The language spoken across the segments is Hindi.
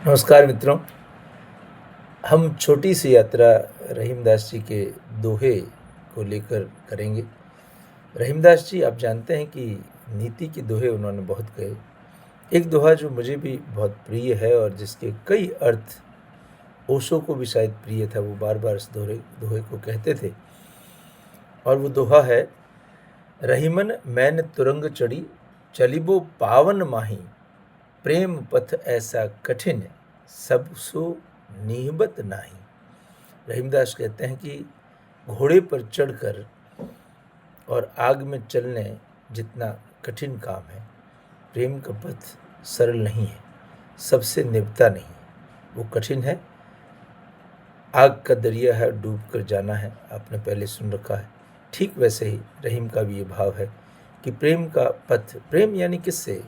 नमस्कार मित्रों। हम छोटी सी यात्रा रहीमदास जी के दोहे को लेकर करेंगे। रहीमदास जी, आप जानते हैं कि नीति के दोहे उन्होंने बहुत कहे। एक दोहा जो मुझे भी बहुत प्रिय है और जिसके कई अर्थ ओशो को भी शायद प्रिय था, वो बार बार इस दोहे को कहते थे, और वो दोहा है, रहीमन मैन तुरंग चढ़ी चलिबो पावन माही, प्रेम पथ ऐसा कठिन सब सो नीहबत नाही। रहीमदास कहते हैं कि घोड़े पर चढ़कर और आग में चलने जितना कठिन काम है, प्रेम का पथ सरल नहीं है, सबसे निभता नहीं है, वो कठिन है। आग का दरिया है, डूब कर जाना है, आपने पहले सुन रखा है। ठीक वैसे ही रहीम का भी ये भाव है कि प्रेम का पथ, प्रेम यानी किससे?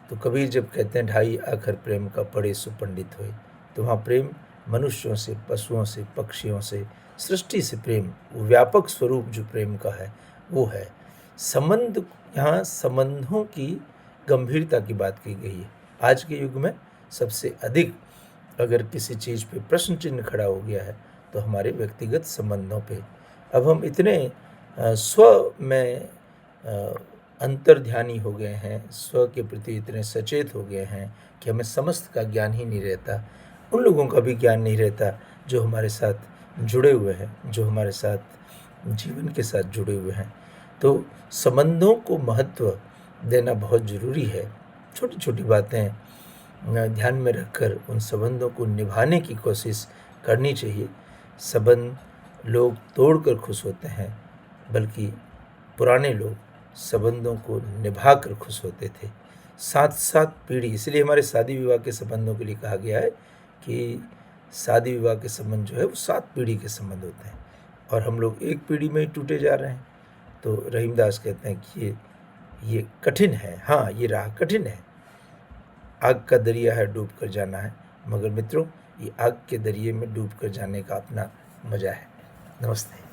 तो कबीर जब कहते हैं ढाई आखर प्रेम का पढ़े सो पंडित होए, तो वहाँ प्रेम मनुष्यों से, पशुओं से, पक्षियों से, सृष्टि से प्रेम, वो व्यापक स्वरूप जो प्रेम का है वो है। संबंध, यहाँ संबंधों की गंभीरता की बात की गई है। आज के युग में सबसे अधिक अगर किसी चीज़ पे प्रश्न चिन्ह खड़ा हो गया है तो हमारे व्यक्तिगत संबंधों पे। अब हम इतने स्व में अंतर्ध्यानी हो गए हैं, स्व के प्रति इतने सचेत हो गए हैं कि हमें समस्त का ज्ञान ही नहीं रहता, उन लोगों का भी ज्ञान नहीं रहता जो हमारे साथ जुड़े हुए हैं, जो हमारे साथ जीवन के साथ जुड़े हुए हैं। तो संबंधों को महत्व देना बहुत ज़रूरी है। छोटी छोटी बातें ध्यान में रखकर उन संबंधों को निभाने की कोशिश करनी चाहिए। संबंध लोग तोड़कर खुश होते हैं, बल्कि पुराने लोग संबंधों को निभाकर खुश होते थे। 7-7 पीढ़ी, इसलिए हमारे शादी विवाह के संबंधों के लिए कहा गया है कि शादी विवाह के संबंध जो है वो 7 पीढ़ी के संबंध होते हैं, और हम लोग एक पीढ़ी में ही टूटे जा रहे हैं। तो रहीमदास कहते हैं कि ये कठिन है, हाँ ये राह कठिन है, आग का दरिया है, डूब कर जाना है, मगर मित्रों ये आग के दरिए में डूब कर जाने का अपना मज़ा है। नमस्ते।